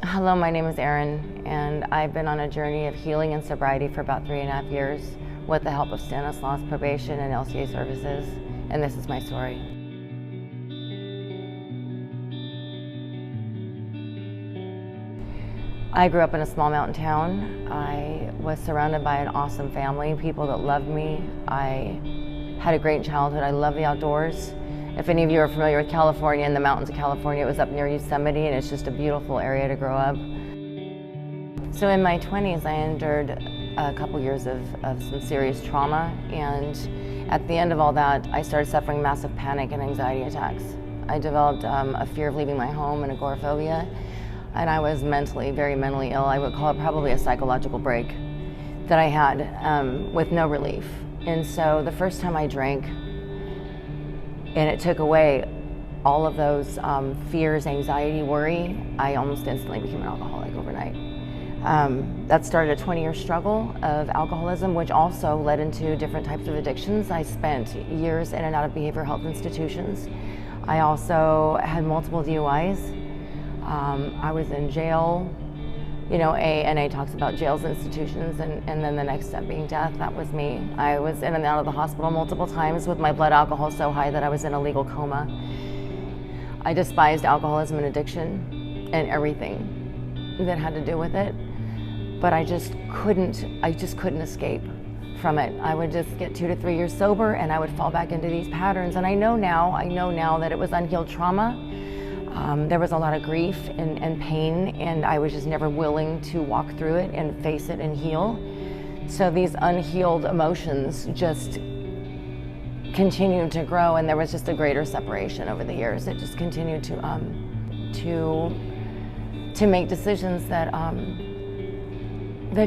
Hello, my name is Erin, and I've been on a journey of healing and sobriety for about 3.5 years with the help of Stanislaus Probation and LCA services, and this is my story. I grew up in a small mountain town. I was surrounded by an awesome family, people that loved me. I had a great childhood. I love the outdoors. If any of you are familiar with California and the mountains of California, it was up near Yosemite, and it's just a beautiful area to grow up. So in my 20s, I endured a couple years of some serious trauma, and at the end of all that, I started suffering massive panic and anxiety attacks. I developed a fear of leaving my home and agoraphobia, and I was very mentally ill. I would call it probably a psychological break that I had with no relief. And so the first time I drank, and it took away all of those fears, anxiety, worry, I almost instantly became an alcoholic overnight. That started a 20-year struggle of alcoholism, which also led into different types of addictions. I spent years in and out of behavioral health institutions. I also had multiple DUIs. I was in jail. You know, ANA talks about jails, institutions, and then the next step being death. That was me. I was in and out of the hospital multiple times with my blood alcohol so high that I was in a legal coma. I despised alcoholism and addiction and everything that had to do with it, but I just couldn't escape from it. I would just get 2 to 3 years sober and I would fall back into these patterns. And I know now that it was unhealed trauma. There was a lot of grief and pain, and I was just never willing to walk through it and face it and heal. So these unhealed emotions just continued to grow, and there was just a greater separation over the years. It just continued to make decisions that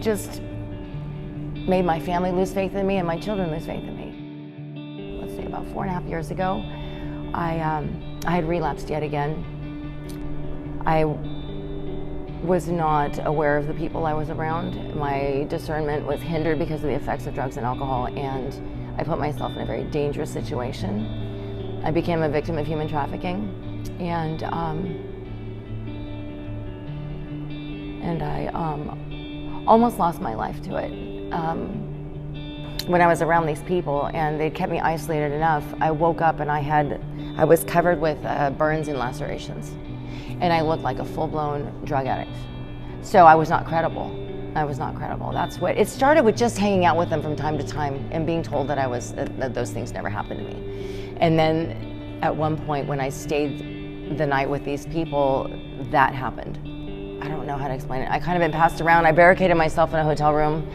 just made my family lose faith in me and my children lose faith in me. Let's say about 4.5 years ago, I had relapsed yet again. I was not aware of the people I was around. My discernment was hindered because of the effects of drugs and alcohol, and I put myself in a very dangerous situation. I became a victim of human trafficking, and I almost lost my life to it. When I was around these people and they kept me isolated enough, I woke up and I was covered with burns and lacerations, and I looked like a full-blown drug addict. So I was not credible. That's what it started with, just hanging out with them from time to time and being told that those things never happened to me. And then at one point when I stayed the night with these people, that happened. I don't know how to explain it. I kind of been passed around. I barricaded myself in a hotel room.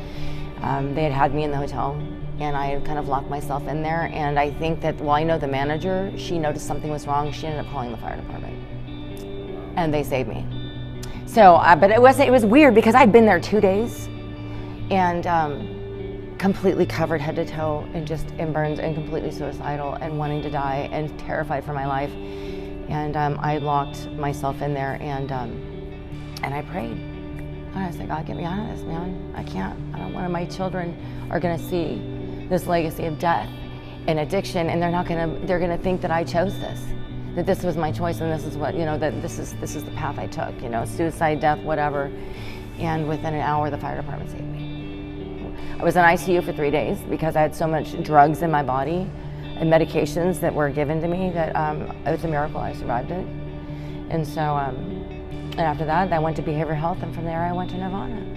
They had me in the hotel, and I had kind of locked myself in there. And I think that, I know the manager, she noticed something was wrong. She ended up calling the fire department, and they saved me. So, but it was weird because I'd been there 2 days, and completely covered head to toe, and just in burns, and completely suicidal, and wanting to die, and terrified for my life. And I locked myself in there, and I prayed. And I said, God, get me out of this, man. I can't. I don't want my children are going to see this legacy of death and addiction, and they're going to think that I chose this, that this was my choice, and this is what, that this is the path I took, suicide, death, whatever. And within an hour, the fire department saved me. I was in ICU for 3 days because I had so much drugs in my body and medications that were given to me that it was a miracle I survived it. And so, and after that, I went to behavioral health, and from there I went to Nirvana.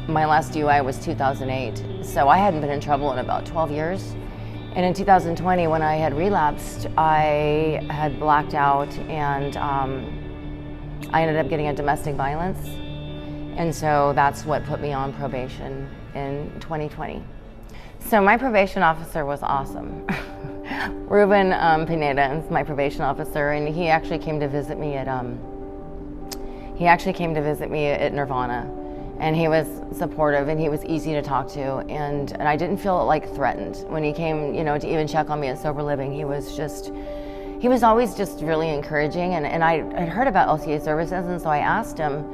My last DUI was 2008, so I hadn't been in trouble in about 12 years. And in 2020, when I had relapsed, I had blacked out, and I ended up getting a domestic violence. And so that's what put me on probation in 2020. So my probation officer was awesome. Ruben Pineda is my probation officer, and he actually came to visit me at Nirvana, and he was supportive, and he was easy to talk to, and I didn't feel like threatened when he came, to even check on me at Sober Living. He was always just really encouraging, and I had heard about LCA services, and so I asked him.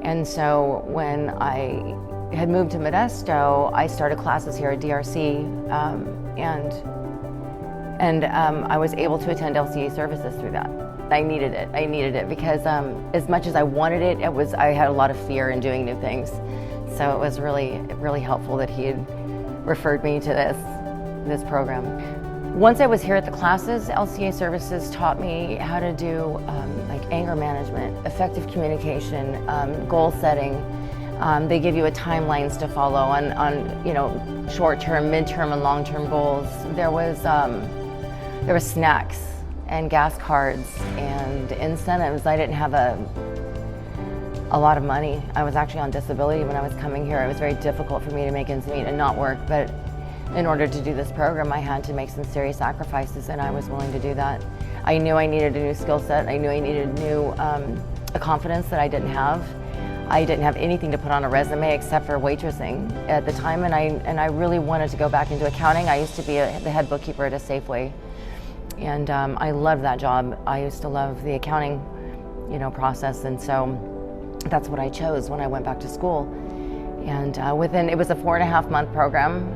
And so when I had moved to Modesto, I started classes here at DRC, and And I was able to attend LCA services through that. I needed it because as much as I wanted it, I had a lot of fear in doing new things. So it was really helpful that he had referred me to this program. Once I was here at the classes, LCA services taught me how to do like anger management, effective communication, goal setting. They give you timelines to follow on short-term, mid-term, and long-term goals. There was snacks and gas cards and incentives. I didn't have a lot of money. I was actually on disability when I was coming here. It was very difficult for me to make ends meet and not work, but in order to do this program, I had to make some serious sacrifices, and I was willing to do that. I knew I needed a new skill set. I knew I needed a confidence that I didn't have. I didn't have anything to put on a resume except for waitressing at the time, and I really wanted to go back into accounting. I used to be the head bookkeeper at a Safeway, and I loved that job. I used to love the accounting, process, and so that's what I chose when I went back to school. And it was a 4.5-month program.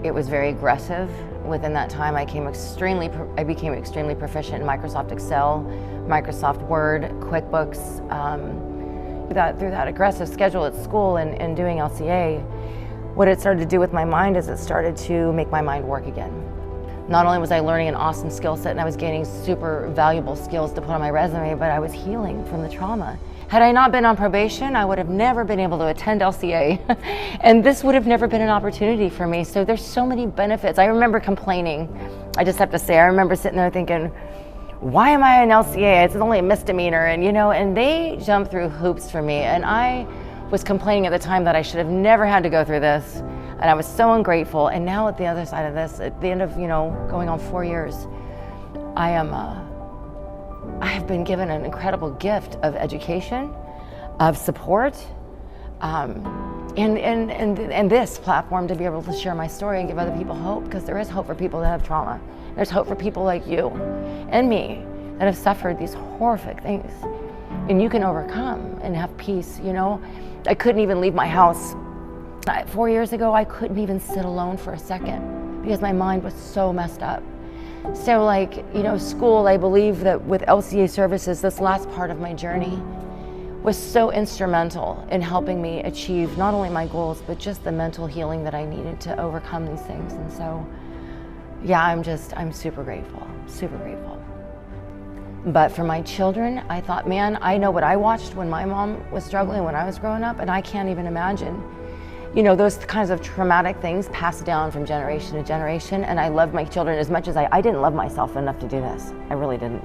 It was very aggressive. Within that time, I became extremely proficient in Microsoft Excel, Microsoft Word, QuickBooks. Through that aggressive schedule at school and doing LCA, what it started to do with my mind is it started to make my mind work again. Not only was I learning an awesome skill set and I was gaining super valuable skills to put on my resume, but I was healing from the trauma. Had I not been on probation, I would have never been able to attend LCA, and this would have never been an opportunity for me. So there's so many benefits. I remember complaining. I just have to say, I remember sitting there thinking, why am I in LCA? It's only a misdemeanor, and they jumped through hoops for me, and I was complaining at the time that I should have never had to go through this, and I was so ungrateful. And now at the other side of this, at the end of going on 4 years, I have been given an incredible gift of education, of support, and this platform to be able to share my story and give other people hope, because there is hope for people that have trauma. There's hope for people like you and me that have suffered these horrific things, and you can overcome and have peace. I couldn't even leave my house. 4 years ago, I couldn't even sit alone for a second because my mind was so messed up. So school, I believe that with LCA services, this last part of my journey was so instrumental in helping me achieve not only my goals, but just the mental healing that I needed to overcome these things. And so, yeah, I'm super grateful, super grateful. But for my children, I thought, man, I know what I watched when my mom was struggling when I was growing up, and I can't even imagine those kinds of traumatic things passed down from generation to generation. And I loved my children as much as I didn't love myself enough to do this. I really didn't.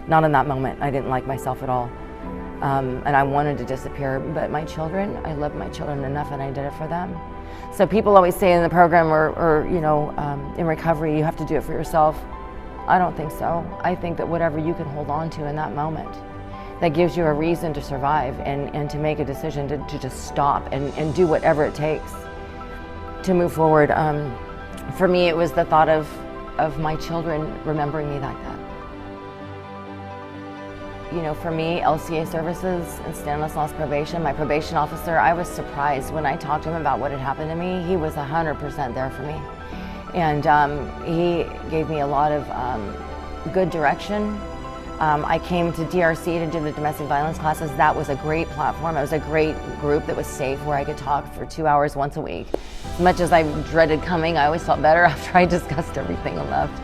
Not in that moment. I didn't like myself at all. And I wanted to disappear. But my children, I loved my children enough, and I did it for them. So people always say in the program or in recovery, you have to do it for yourself. I don't think so. I think that whatever you can hold on to in that moment, that gives you a reason to survive and to make a decision to just stop and do whatever it takes to move forward. For me, it was the thought of my children remembering me like that. For me, LCA services and Stanislaus Probation, my probation officer, I was surprised when I talked to him about what had happened to me. He was 100% there for me. And he gave me a lot of good direction. I came to DRC to do the domestic violence classes. That was a great platform. It was a great group that was safe, where I could talk for 2 hours once a week. As much as I dreaded coming, I always felt better after I discussed everything and left.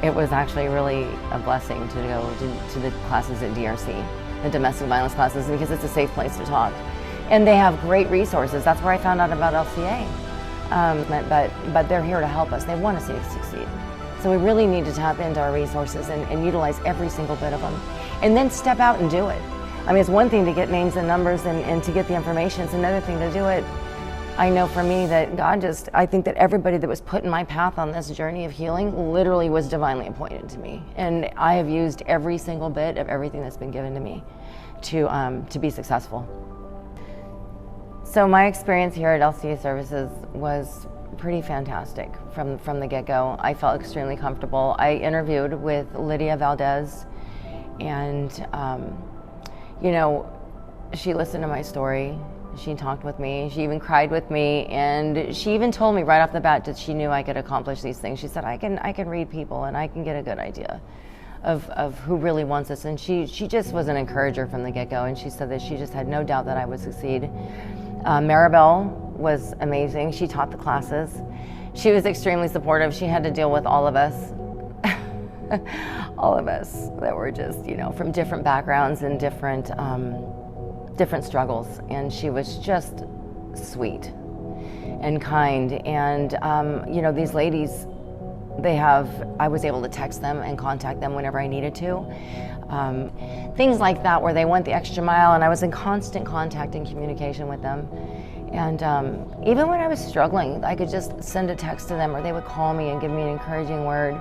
It was actually really a blessing to go to the classes at DRC, the domestic violence classes, because it's a safe place to talk. And they have great resources. That's where I found out about LCA. But they're here to help us. They want us to succeed. So we really need to tap into our resources and utilize every single bit of them. And then step out and do it. I mean, it's one thing to get names and numbers and to get the information. It's another thing to do it. I know for me that I think that everybody that was put in my path on this journey of healing literally was divinely appointed to me. And I have used every single bit of everything that's been given to me to be successful. So my experience here at LCA Services was pretty fantastic from the get-go. I felt extremely comfortable. I interviewed with Lydia Valdez, and she listened to my story. She talked with me. She even cried with me, and she even told me right off the bat that she knew I could accomplish these things. She said, I can read people, and I can get a good idea of who really wants this. And she just was an encourager from the get-go, and she said that she just had no doubt that I would succeed. Maribel was amazing. She taught the classes. She was extremely supportive. She had to deal with all of us. All of us that were just, from different backgrounds and different struggles. And she was just sweet and kind. And, these ladies, I was able to text them and contact them whenever I needed to. Things like that where they went the extra mile, and I was in constant contact and communication with them. And even when I was struggling, I could just send a text to them, or they would call me and give me an encouraging word,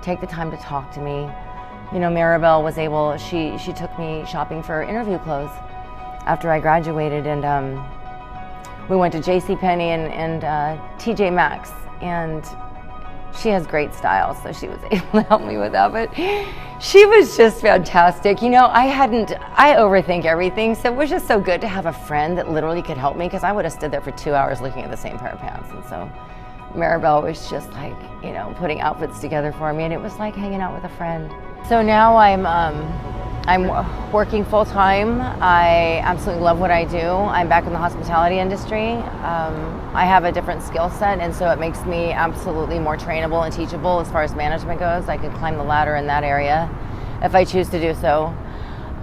take the time to talk to me. Maribel was able, she took me shopping for interview clothes after I graduated, and we went to JCPenney and TJ Maxx, and she has great style, so she was able to help me with that, but she was just fantastic. I overthink everything, so it was just so good to have a friend that literally could help me, because I would have stood there for 2 hours looking at the same pair of pants. And so Maribel was just like, putting outfits together for me, and it was like hanging out with a friend. So now I'm working full time. I absolutely love what I do. I'm back in the hospitality industry. I have a different skill set, and so it makes me absolutely more trainable and teachable as far as management goes. I can climb the ladder in that area if I choose to do so.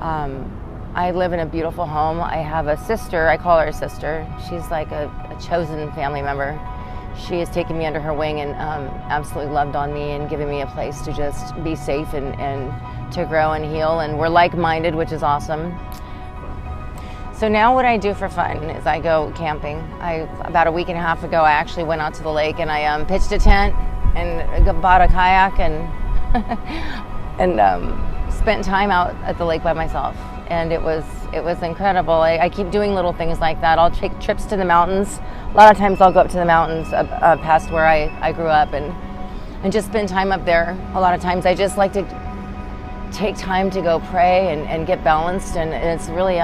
I live in a beautiful home. I have a sister. I call her a sister. She's like a chosen family member. She has taken me under her wing and absolutely loved on me and given me a place to just be safe and to grow and heal. And we're like-minded, which is awesome. So now what I do for fun is I go camping. About a week and a half ago, I actually went out to the lake, and I pitched a tent and bought a kayak and spent time out at the lake by myself. And it was incredible. I keep doing little things like that. I'll take trips to the mountains. A lot of times I'll go up to the mountains past where I grew up and just spend time up there. A lot of times I just like to take time to go pray and get balanced, and it's really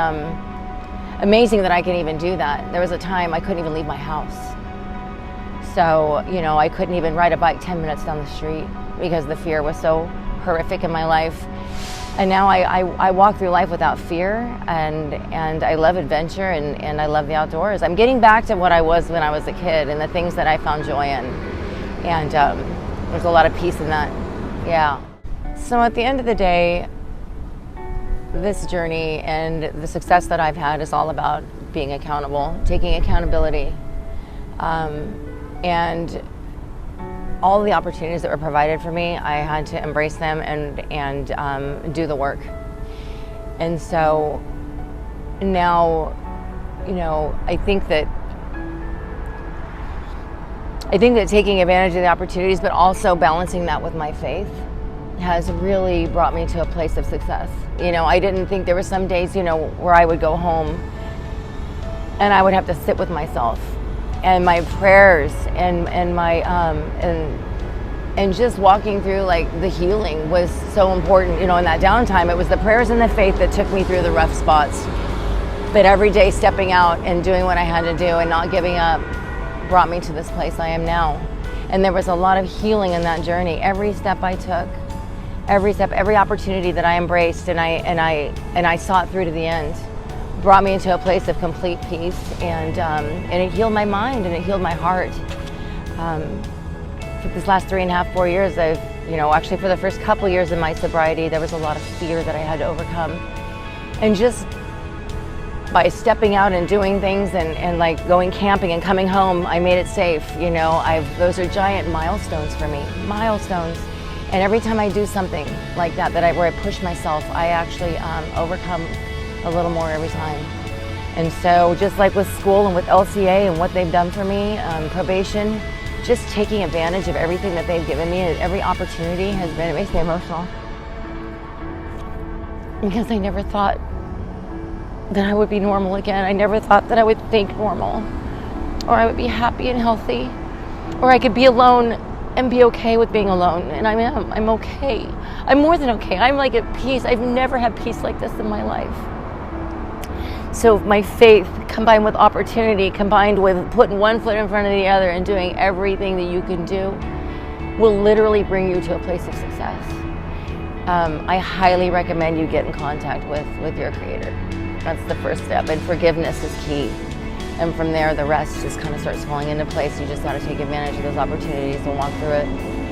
amazing that I can even do that. There was a time I couldn't even leave my house. So, I couldn't even ride a bike 10 minutes down the street because the fear was so horrific in my life. And now I walk through life without fear, and I love adventure, and I love the outdoors. I'm getting back to what I was when I was a kid and the things that I found joy in. And there's a lot of peace in that. Yeah. So at the end of the day, this journey and the success that I've had is all about being accountable, taking accountability, and all the opportunities that were provided for me, I had to embrace them and do the work. And so now, I think that taking advantage of the opportunities, but also balancing that with my faith, has really brought me to a place of success. I didn't think, there were some days, where I would go home and I would have to sit with myself and my prayers and my and just walking through, like, the healing was so important. In that downtime, it was the prayers and the faith that took me through the rough spots. But every day stepping out and doing what I had to do and not giving up brought me to this place I am now. And there was a lot of healing in that journey. Every step I took, every opportunity that I embraced and I sought through to the end, brought me into a place of complete peace, and it healed my mind and it healed my heart. For this last 3.5, 4 years, I've, actually for the first couple years in my sobriety, there was a lot of fear that I had to overcome. And just by stepping out and doing things and like going camping and coming home, I made it safe. Those are giant milestones for me, milestones. And every time I do something like that, where I push myself, I actually overcome a little more every time. And so just like with school and with LCA and what they've done for me, probation, just taking advantage of everything that they've given me, and every opportunity it makes me emotional. Because I never thought that I would be normal again. I never thought that I would think normal, or I would be happy and healthy, or I could be alone and be okay with being alone. And I'm okay. I'm more than okay. I'm like at peace. I've never had peace like this in my life. So my faith combined with opportunity, combined with putting one foot in front of the other and doing everything that you can do, will literally bring you to a place of success. I highly recommend you get in contact with your Creator. That's the first step, and forgiveness is key. And from there, the rest just kind of starts falling into place. You just got to take advantage of those opportunities and walk through it.